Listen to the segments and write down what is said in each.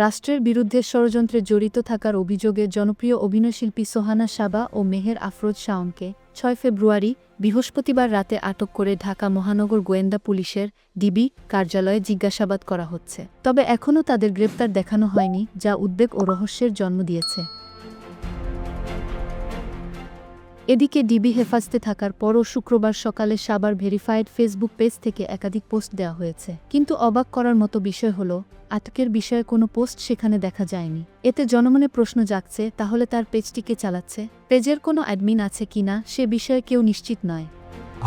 রাষ্ট্রের বিরুদ্ধে ষড়যন্ত্রে জড়িত থাকার অভিযোগে জনপ্রিয় অভিনয়শিল্পী সোহানা সাবা ও মেহের আফরোজ শাওনকে ৬ ফেব্রুয়ারি বৃহস্পতিবার রাতে আটক করে ঢাকা মহানগর গোয়েন্দা পুলিশের ডিবি কার্যালয়ে জিজ্ঞাসাবাদ করা হচ্ছে। তবে এখনও তাদের গ্রেপ্তার দেখানো হয়নি, যা উদ্বেগ ও রহস্যের জন্ম দিয়েছে। এদিকে ডিবি হেফাজতে থাকার পরও শুক্রবার সকালে সাবার ভেরিফাইড ফেসবুক পেজ থেকে একাধিক পোস্ট দেওয়া হয়েছে। কিন্তু অবাক করার মতো বিষয় হলো, আটকের বিষয়ে কোনো পোস্ট সেখানে দেখা যায়নি। এতে জনমনে প্রশ্ন জাগছে, তাহলে তার পেজটি কে চালাচ্ছে? পেজের কোনো অ্যাডমিন আছে কিনা সে বিষয়ে কেউ নিশ্চিত নয়।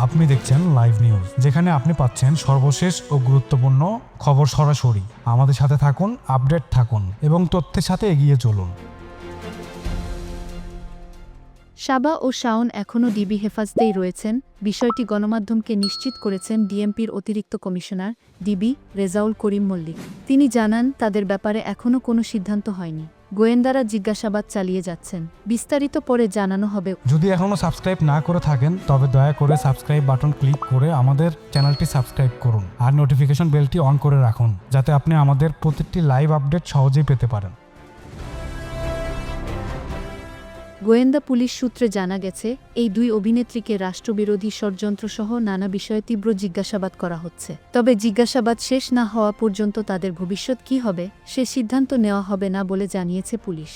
আপনি দেখছেন লাইভ নিউজ, যেখানে আপনি পাচ্ছেন সর্বশেষ ও গুরুত্বপূর্ণ খবর সরাসরি। আমাদের সাথে থাকুন, আপডেট থাকুন এবং তথ্যের সাথে এগিয়ে চলুন। সাবা ও শাওন এখনও ডিবি হেফাজতেই রয়েছেন। বিষয়টি গণমাধ্যমকে নিশ্চিত করেছেন ডিএমপির অতিরিক্ত কমিশনার ডিবি রেজাউল করিম মল্লিক। তিনি জানান, তাদের ব্যাপারে এখনও কোনো সিদ্ধান্ত হয়নি। গোয়েন্দারা জিজ্ঞাসাবাদ চালিয়ে যাচ্ছেন। বিস্তারিত পরে জানানো হবে। যদি এখনও সাবস্ক্রাইব না করে থাকেন, তবে দয়া করে সাবস্ক্রাইব বাটন ক্লিক করে আমাদের চ্যানেলটি সাবস্ক্রাইব করুন আর নোটিফিকেশন বেলটি অন করে রাখুন, যাতে আপনি আমাদের প্রতিটি লাইভ আপডেট সহজেই পেতে পারেন। গোয়েন্দা পুলিশ সূত্রে জানা গেছে, এই দুই অভিনেত্রীকে রাষ্ট্রবিরোধী ষড়যন্ত্রসহ নানা বিষয়ে তীব্র জিজ্ঞাসাবাদ করা হচ্ছে। তবে জিজ্ঞাসাবাদ শেষ না হওয়া পর্যন্ত তাদের ভবিষ্যৎ কী হবে সে সিদ্ধান্ত নেওয়া হবে না বলে জানিয়েছে পুলিশ।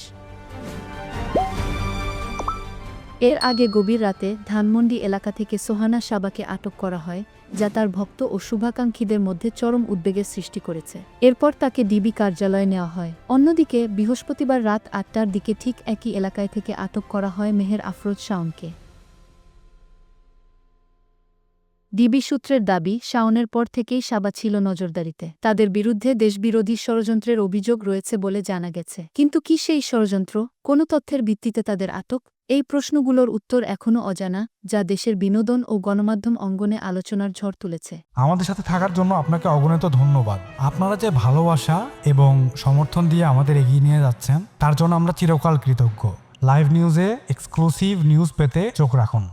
এর আগে গভীর রাতে ধানমন্ডি এলাকা থেকে সোহানা সাবাকে আটক করা হয়, যা তার ভক্ত ও শুভাকাঙ্ক্ষীদের মধ্যে চরম উদ্বেগের সৃষ্টি করেছে। এরপর তাকে ডিবি কার্যালয়ে নেওয়া হয়। অন্যদিকে বৃহস্পতিবার রাত ৮টার দিকে ঠিক একই এলাকায় থেকে আটক করা হয় মেহের আফরোজ শাওনকে। ডিবি সূত্রের দাবি, শাওনের পর থেকেই সাবা ছিল নজরদারিতে। তাদের বিরুদ্ধে দেশবিরোধী ষড়যন্ত্রের অভিযোগ রয়েছে বলে জানা গেছে। কিন্তু কি সেই ষড়যন্ত্র? কোনো তথ্যের ভিত্তিতে তাদের আটক? এই প্রশ্নগুলোর উত্তর এখনও অজানা, যা দেশের বিনোদন ও গণমাধ্যম অঙ্গনে আলোচনার ঝড় তুলেছে। আমাদের সাথে থাকার জন্য আপনাকে অগণিত ধন্যবাদ। আপনারা যে ভালোবাসা এবং সমর্থন দিয়ে আমাদের এগিয়ে নিয়ে যাচ্ছেন, তার জন্য আমরা চিরকাল কৃতজ্ঞ। লাইভ নিউজে এক্সক্লুসিভ নিউজ পেতে চোখ রাখুন।